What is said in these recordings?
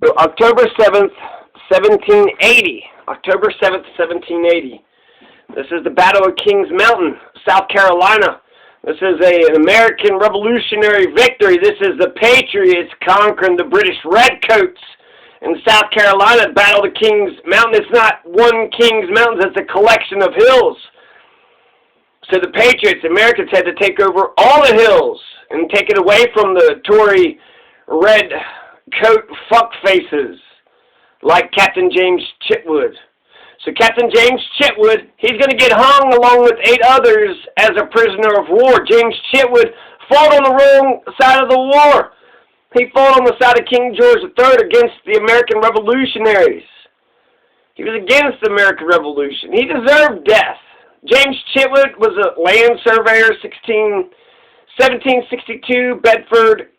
October 7th, 1780. October 7th, 1780. This is the Battle of Kings Mountain, South Carolina. This is an American Revolutionary victory. This is the Patriots conquering the British Redcoats in South Carolina. Battle of Kings Mountain. It's not one Kings Mountain. It's a collection of hills. So the Patriots, Americans, had to take over all the hills and take it away from the Tory Redcoat fuckfaces like Captain James Chitwood. So Captain James Chitwood, he's going to get hung along with 8 others as a prisoner of war. James Chitwood fought on the wrong side of the war. He fought on the side of King George III against the American Revolutionaries. He was against the American Revolution. He deserved death. James Chitwood was a land surveyor, 1762, Bedford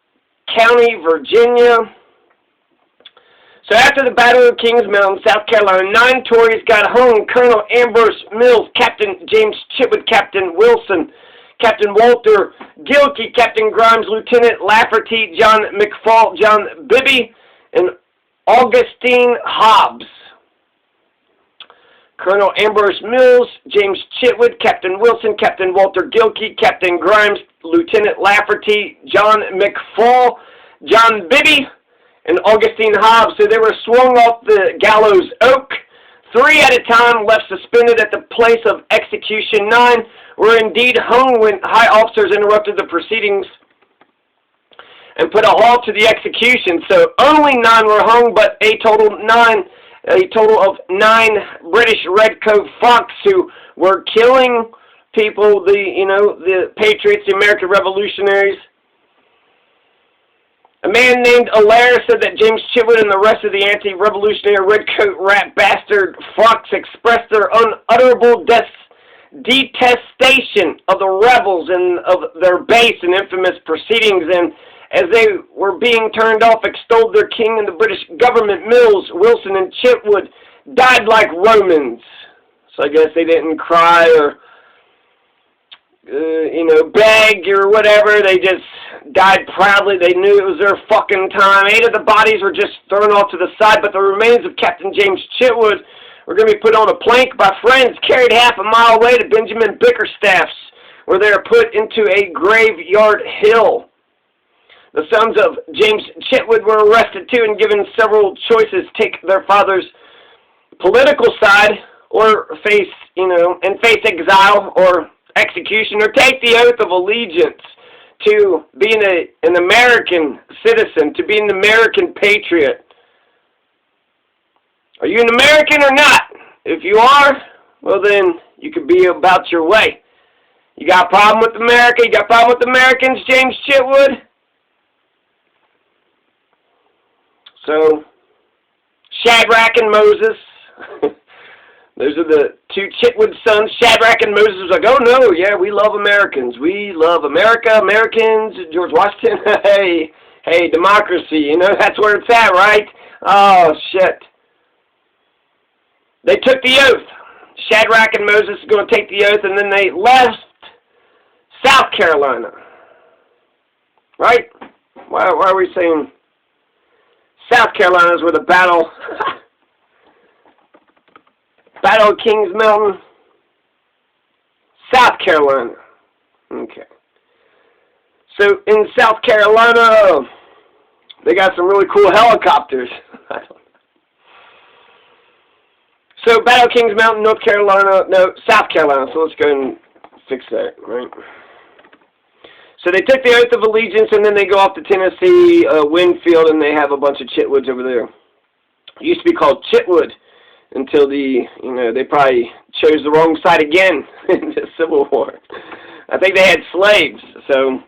County, Virginia. So after the Battle of Kings Mountain, South Carolina, 9 Tories got hung. Colonel Ambrose Mills, Captain James Chitwood, Captain Wilson, Captain Walter Gilkey, Captain Grimes, Lieutenant Lafferty, John McFall, John Bibby, and Augustine Hobbs. Colonel Ambrose Mills, James Chitwood, Captain Wilson, Captain Walter Gilkey, Captain Grimes, Lieutenant Lafferty, John McFall, John Bibby, and Augustine Hobbs. So they were swung off the Gallows Oak, 3 at a time, left suspended at the place of execution. 9 were indeed hung when high officers interrupted the proceedings and put a halt to the execution. So only 9 were hung, but a total of 9 British Redcoat fucks who were killing people, the Patriots, the American Revolutionaries. A man named Allaire said that James Chitwood and the rest of the anti-revolutionary redcoat rat bastard fucks expressed their unutterable detestation of the rebels and of their base and infamous proceedings, and as they were being turned off, extolled their king and the British government. Mills, Wilson, and Chitwood died like Romans. So I guess they didn't cry or, beg or whatever. They just died proudly. They knew it was their fucking time. 8 of the bodies were just thrown off to the side, but the remains of Captain James Chitwood were going to be put on a plank by friends, carried half a mile away to Benjamin Bickerstaff's, where they are put into a graveyard hill. The sons of James Chitwood were arrested too and given several choices: take their father's political side, or face exile or execution, or take the oath of allegiance to being an American citizen, to being an American patriot. Are you an American or not? If you are, well then, you could be about your way. You got a problem with America? You got a problem with Americans, James Chitwood? So, Shadrach and Moses, those are the 2 Chitwood sons. Shadrach and Moses was like, oh no, yeah, we love Americans. We love America, Americans, George Washington. hey, democracy, that's where it's at, right? Oh, shit. They took the oath. Shadrach and Moses are going to take the oath, and then they left South Carolina. Right? Why are we saying South Carolina is where the Battle of Kings Mountain? South Carolina. Okay. So in South Carolina, they got some really cool helicopters. So Battle of Kings Mountain, South Carolina. So let's go and fix that, right? So they took the oath of allegiance, and then they go off to Tennessee, Winfield, and they have a bunch of Chitwoods over there. It used to be called Chitwood until they probably chose the wrong side again in the Civil War. I think they had slaves, so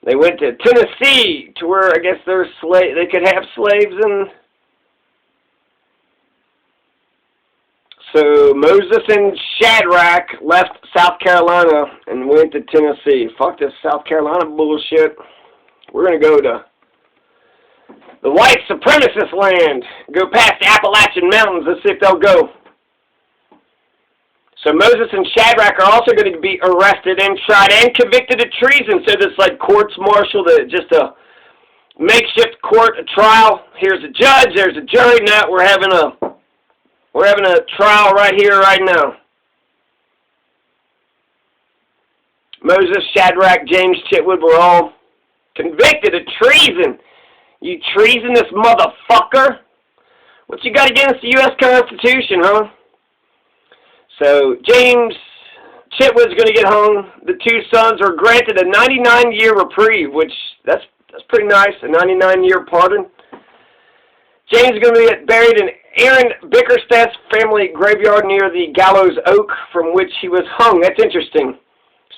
they went to Tennessee to where I guess they could have slaves. And so Moses and Shadrach left South Carolina and went to Tennessee. Fuck this South Carolina bullshit. We're going to go to the white supremacist land. Go past the Appalachian Mountains. Let's see if they'll go. So Moses and Shadrach are also going to be arrested and tried and convicted of treason. So this courts martial, just a makeshift court, a trial. Here's a judge, there's a jury. Now we're having a trial right here, right now. Moses, Shadrach, James Chitwood were all convicted of treason. You treasonous motherfucker. What you got against the U.S. Constitution, huh? So, James Chitwood's going to get hung. The two sons were granted a 99-year reprieve, which, that's pretty nice, a 99-year pardon. James is going to get buried in Aaron Bickerstaff's family graveyard near the Gallows Oak from which he was hung. That's interesting.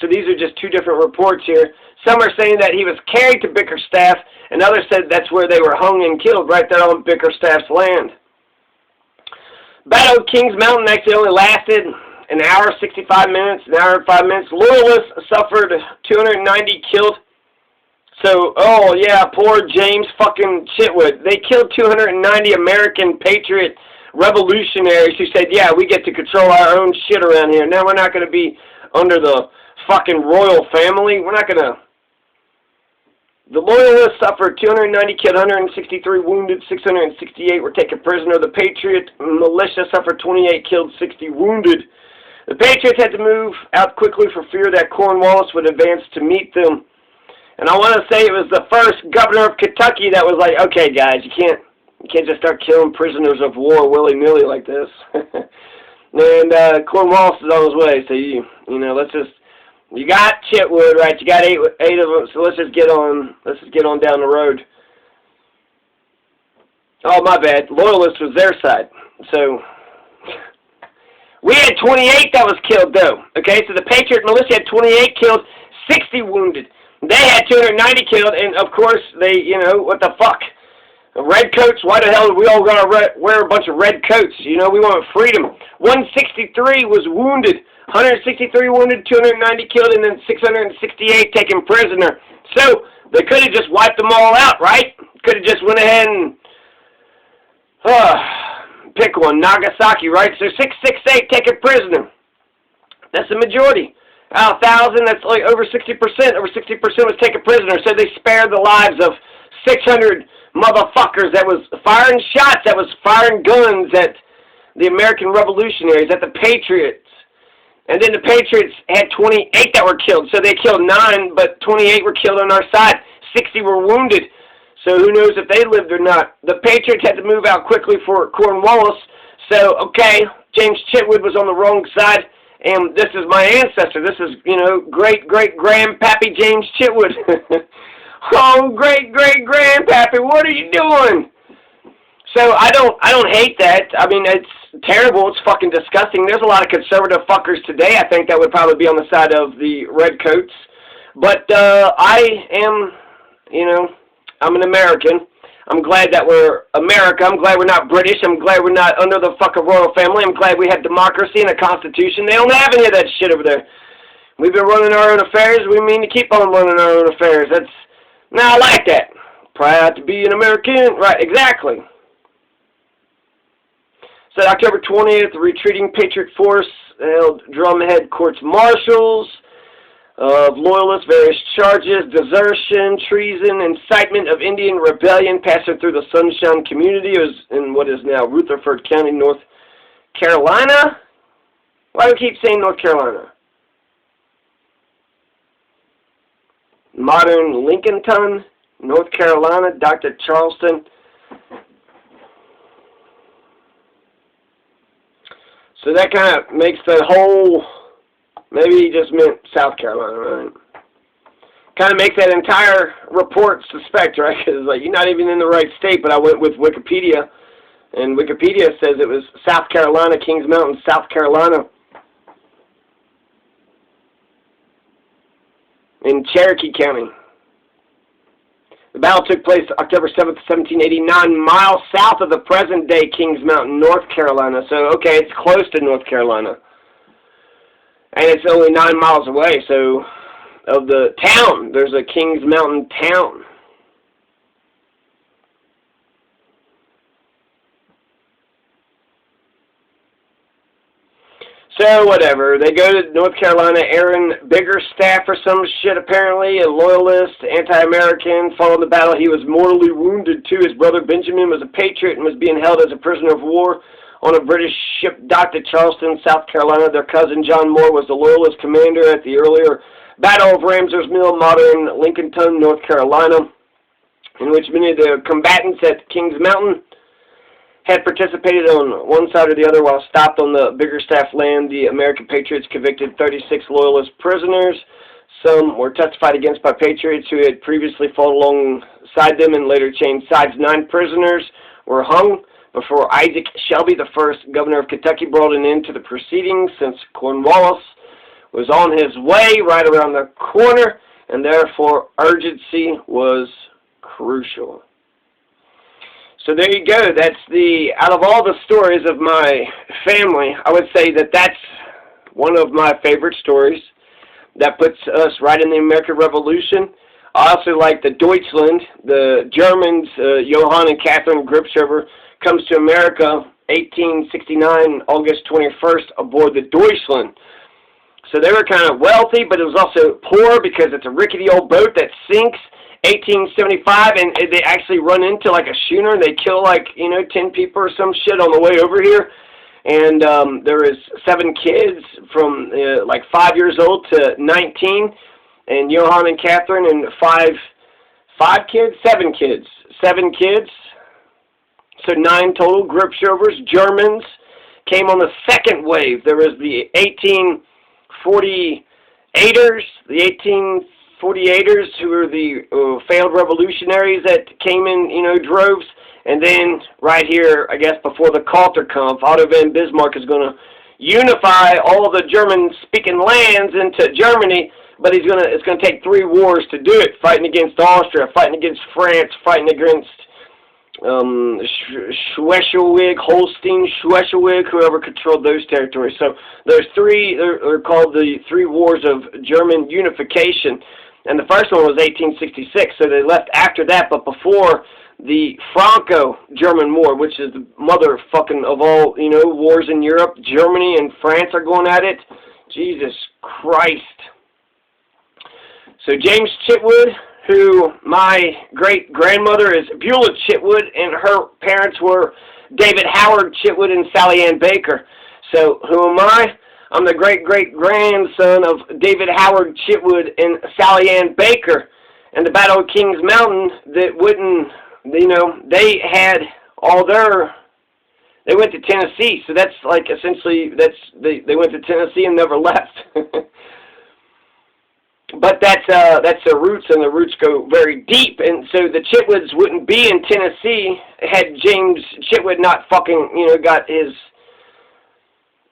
So these are just two different reports here. Some are saying that he was carried to Bickerstaff, and others said that's where they were hung and killed, right there on Bickerstaff's land. Battle of Kings Mountain actually only lasted an hour, 65 minutes, an hour and 5 minutes. Loyalists suffered 290 killed. So, oh yeah, poor James fucking Chitwood. They killed 290 American patriot revolutionaries who said, yeah, we get to control our own shit around here. Now we're not going to be under the fucking royal family. We're not going to... The Loyalists suffered 290 killed, 163 wounded, 668 were taken prisoner. The Patriot militia suffered 28 killed, 60 wounded. The Patriots had to move out quickly for fear that Cornwallis would advance to meet them. And I want to say it was the first governor of Kentucky that was like, okay, guys, you can't just start killing prisoners of war willy-nilly like this. And Cornwallis is on his way, so you know, let's just... You got Chitwood, right? You got eight of them, so let's just get on down the road. Oh, my bad. Loyalist was their side. So, we had 28 that was killed, though. Okay, so the Patriot militia had 28 killed, 60 wounded. They had 290 killed, and, of course, they, you know, what the fuck? Redcoats, why the hell did we all got to wear a bunch of red coats? You know, we want freedom. 163 was wounded. 163 wounded, 290 killed, and then 668 taken prisoner. So, they could have just wiped them all out, right? Could have just went ahead and, pick one, Nagasaki, right? So, 668 taken prisoner. That's the majority. Out of 1,000, that's like over 60%. Over 60% was taken prisoner. So, they spared the lives of 600 motherfuckers that was firing shots, that was firing guns at the American Revolutionaries, at the Patriots. And then the Patriots had 28 that were killed. So they killed 9, but 28 were killed on our side. 60 were wounded. So who knows if they lived or not. The Patriots had to move out quickly for Cornwallis. So, okay, James Chitwood was on the wrong side. And this is my ancestor. This is, you know, great-great-grandpappy James Chitwood. Oh, great-great-grandpappy, what are you doing? So I don't hate that. I mean, it's terrible. It's fucking disgusting. There's a lot of conservative fuckers today, I think, that would probably be on the side of the redcoats. But I am, you know, I'm an American. I'm glad that we're America. I'm glad we're not British. I'm glad we're not under the fucking royal family. I'm glad we have democracy and a constitution. They don't have any of that shit over there. We've been running our own affairs. We mean to keep on running our own affairs. Now I like that. Proud to be an American. Right, exactly. So October 20th, the retreating Patriot force held drumhead courts-martials of loyalists, various charges, desertion, treason, incitement of Indian rebellion, passing through the Sunshine community. It was in what is now Rutherford County, North Carolina. Why do we keep saying North Carolina? Modern Lincolnton, North Carolina, Dr. Charleston. So that kind of makes the whole, maybe he just meant South Carolina, right? Kind of makes that entire report suspect, right? Because like, you're not even in the right state, but I went with Wikipedia, and Wikipedia says it was South Carolina, Kings Mountain, South Carolina, in Cherokee County. The battle took place October 7th, 1789, miles south of the present-day Kings Mountain, North Carolina. So, okay, it's close to North Carolina. And it's only 9 miles away, so of the town, there's a Kings Mountain town. So So, whatever. They go to North Carolina. Aaron Bickerstaff or some shit, apparently, a loyalist, anti-American. Following the battle, he was mortally wounded, too. His brother Benjamin was a patriot and was being held as a prisoner of war on a British ship docked at Charleston, South Carolina. Their cousin, John Moore, was the loyalist commander at the earlier Battle of Ambrose Mills, modern Lincolnton, North Carolina, in which many of the combatants at Kings Mountain had participated on one side or the other. While stopped on the Bickerstaff land, the American patriots convicted 36 loyalist prisoners. Some were testified against by patriots who had previously fought alongside them and later changed sides. 9 prisoners were hung before Isaac Shelby, the first governor of Kentucky, brought an end to the proceedings, since Cornwallis was on his way right around the corner, and therefore urgency was crucial. So there you go. That's out of all the stories of my family, I would say that that's one of my favorite stories. That puts us right in the American Revolution. I also like the Deutschland. The Germans, Johann and Catherine Gripshover, comes to America 1869, August 21st, aboard the Deutschland. So they were kind of wealthy, but it was also poor because it's a rickety old boat that sinks. 1875, and they actually run into like a schooner, and they kill like 10 people or some shit on the way over here. And there was 7 kids from like 5 years old to 19, and Johann and Catherine, and 7 kids. So 9 total. Gripshovers, Germans, came on the second wave. There was the 1848ers, who were the failed revolutionaries that came in, droves. And then right here, I guess before the Kalterkampf, Otto von Bismarck is going to unify all the German-speaking lands into Germany, but it's going to take 3 wars to do it, fighting against Austria, fighting against France, fighting against Schleswig, Holstein, Schleswig, whoever controlled those territories. So there's 3, they're called the 3 wars of German unification. And the first one was 1866, so they left after that, but before the Franco-German War, which is the motherfucking of all, wars in Europe. Germany and France are going at it. Jesus Christ. So James Chitwood, who my great-grandmother is Beulah Chitwood, and her parents were David Howard Chitwood and Sally Ann Baker. So who am I? I'm the great-great-grandson of David Howard Chitwood and Sally Ann Baker. And the Battle of Kings Mountain, that wouldn't, they had all they went to Tennessee. So that's like essentially, they went to Tennessee and never left. But that's their roots, and the roots go very deep. And so the Chitwoods wouldn't be in Tennessee had James Chitwood not fucking, got his,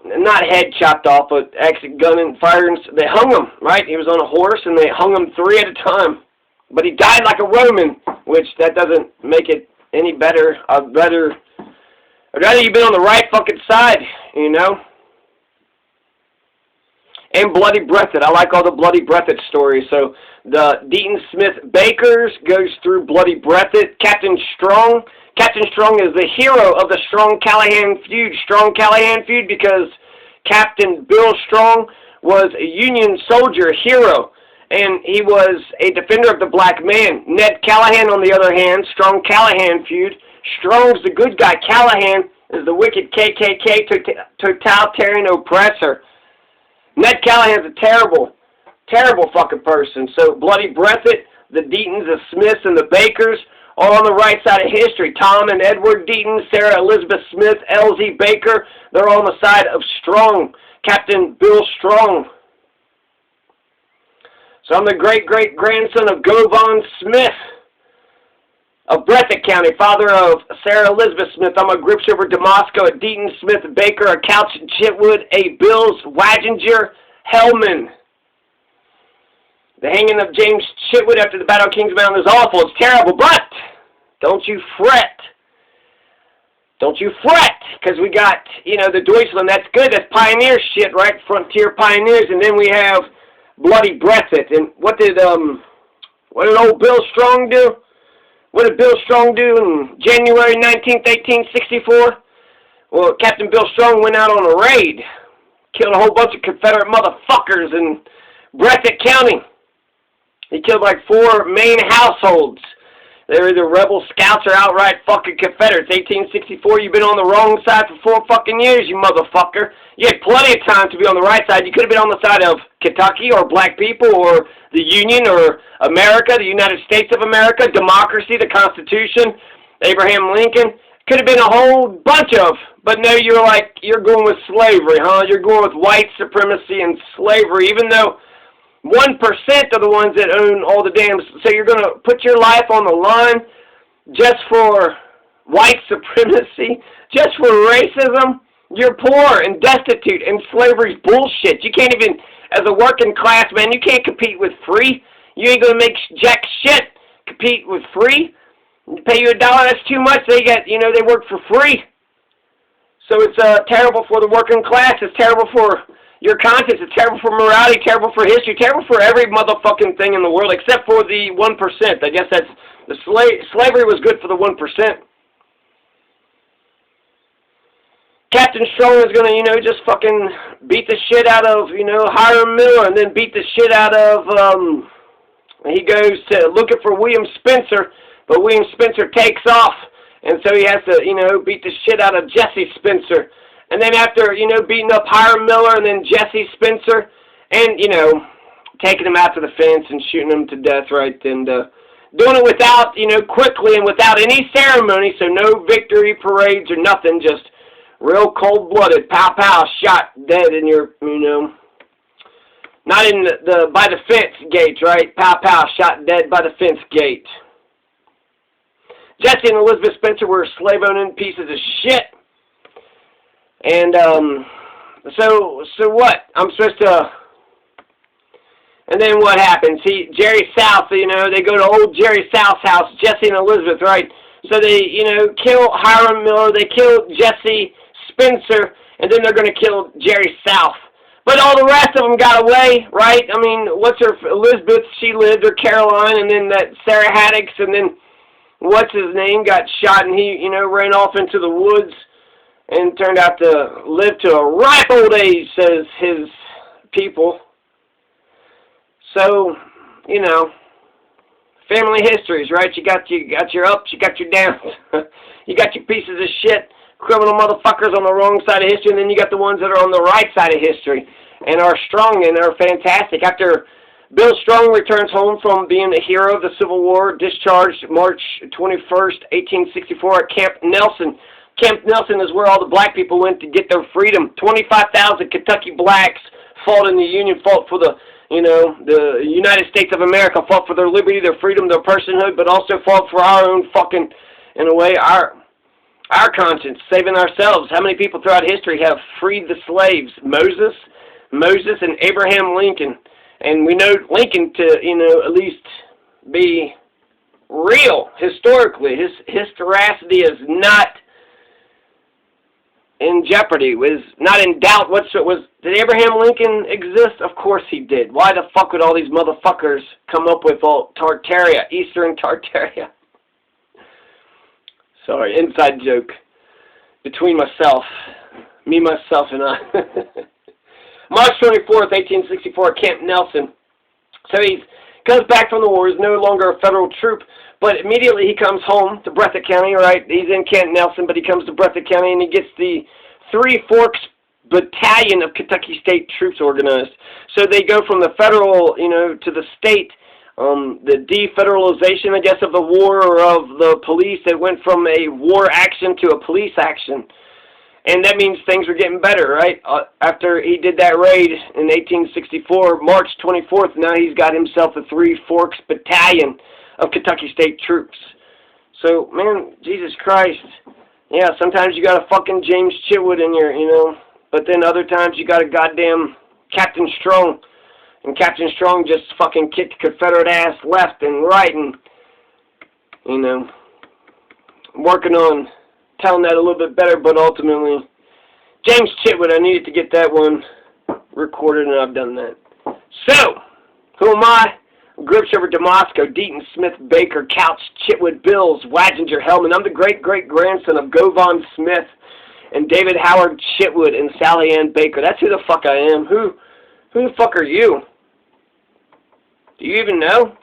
not head chopped off, but actually gun and fire, and they hung him, right? He was on a horse, and they hung him 3 at a time. But he died like a Roman, which that doesn't make it any better. I'd rather you've been on the right fucking side, And Bloody Breathed. I like all the Bloody Breathed stories. So the Deaton Smith Bakers goes through Bloody Breathed. Captain Strong. Captain Strong is the hero of the Strong-Callahan feud. Strong-Callahan feud because Captain Bill Strong was a Union soldier hero, and he was a defender of the black man. Ned Callahan, on the other hand, Strong-Callahan feud. Strong's the good guy. Callahan is the wicked KKK totalitarian oppressor. Ned Callahan's a terrible, terrible fucking person. So Bloody Breathed, the Deatons, the Smiths, and the Bakers, all on the right side of history. Tom and Edward Deaton, Sarah Elizabeth Smith, L.Z. Baker, they're all on the side of Strong, Captain Bill Strong. So I'm the great-great-grandson of Govan Smith of Bedford County, father of Sarah Elizabeth Smith. I'm a Gripshover Damasco, a Deaton Smith Baker, a Couch Chitwood, a Bills Waginger Hellman. The hanging of James Chitwood after the Battle of Kings Mountain is awful. It's terrible, but don't you fret. Don't you fret, because we got, the Deutschland. That's good. That's pioneer shit, right? Frontier pioneers. And then we have Bloody Breathed. And what did old Bill Strong do? What did Bill Strong do in January 19th, 1864? Well, Captain Bill Strong went out on a raid. Killed a whole bunch of Confederate motherfuckers in Bedford County. He killed like 4 main households. They were either rebel scouts or outright fucking Confederates. 1864, you've been on the wrong side for 4 fucking years, you motherfucker. You had plenty of time to be on the right side. You could have been on the side of Kentucky or black people or the Union or America, the United States of America, democracy, the Constitution, Abraham Lincoln. Could have been a whole bunch of, but no, you're going with slavery, huh? You're going with white supremacy and slavery, even though 1% are the ones that own all the damn, so you're going to put your life on the line just for white supremacy, just for racism. You're poor and destitute, and slavery's bullshit. You can't even, as a working class man, you can't compete with free. You ain't going to make jack shit compete with free. Pay you $1, that's too much. They get, they work for free. So it's terrible for the working class. It's terrible for your conscience. It's terrible for morality, terrible for history, terrible for every motherfucking thing in the world, except for the 1%. I guess that's, the slavery was good for the 1%. Captain Strong is going to, just fucking beat the shit out of, Hiram Miller, and then beat the shit out of, he goes to looking for William Spencer, but William Spencer takes off, and so he has to, beat the shit out of Jesse Spencer. And then after, beating up Hiram Miller and then Jesse Spencer, and, taking him out to the fence and shooting him to death, right, and doing it without, quickly and without any ceremony, so no victory parades or nothing, just real cold-blooded, pow-pow, shot dead in your, not in by the fence gate, right, pow-pow, shot dead by the fence gate. Jesse and Elizabeth Spencer were slave-owning pieces of shit. And, so what? I'm supposed to, and then what happens? Jerry South, they go to old Jerry South's house, Jesse and Elizabeth, right? So they, kill Hiram Miller, they kill Jesse Spencer, and then they're going to kill Jerry South. But all the rest of them got away, right? I mean, Elizabeth, she lived, or Caroline, and then that Sarah Haddix, and then what's his name, got shot, and he, ran off into the woods and turned out to live to a ripe old age, says his people. So, family histories, right? You got your ups, you got your downs. You got your pieces of shit, criminal motherfuckers on the wrong side of history, and then you got the ones that are on the right side of history and are strong and are fantastic. After Bill Strong returns home from being a hero of the Civil War, discharged March 21st, 1864 at Camp Nelson. Camp Nelson is where all the black people went to get their freedom. 25,000 Kentucky blacks fought in the Union, fought for the, the United States of America, fought for their liberty, their freedom, their personhood, but also fought for our own fucking, in a way, our conscience, saving ourselves. How many people throughout history have freed the slaves? Moses and Abraham Lincoln. And we know Lincoln to, at least be real, historically. His historicity is not in jeopardy, was not in doubt. Did Abraham Lincoln exist? Of course he did. Why the fuck would all these motherfuckers come up with all Tartaria, Eastern Tartaria? Sorry, inside joke between me, myself, and I. March 24th, 1864, Camp Nelson. So he comes back from the war. He's no longer a federal troop, but immediately he comes home to Bedford County, right? He's in Camp Nelson, but he comes to Bedford County, and he gets the Three Forks Battalion of Kentucky State Troops organized. So they go from the federal, to the state, the defederalization, I guess, of the war or of the police. That went from a war action to a police action. And that means things are getting better, right? After he did that raid in 1864, March 24th, now he's got himself a Three Forks Battalion of Kentucky State Troops. So, man, Jesus Christ. Yeah, sometimes you got a fucking James Chitwood in your, but then other times you got a goddamn Captain Strong. And Captain Strong just fucking kicked Confederate ass left and right and, working on telling that a little bit better, but ultimately, James Chitwood, I needed to get that one recorded, and I've done that. So, who am I? Gripshover, Damasco, Deaton, Smith, Baker, Couch, Chitwood, Bills, Waginger, Hellman. I'm the great-great-grandson of Govan Smith and David Howard Chitwood and Sally Ann Baker. That's who the fuck I am. Who the fuck are you? Do you even know?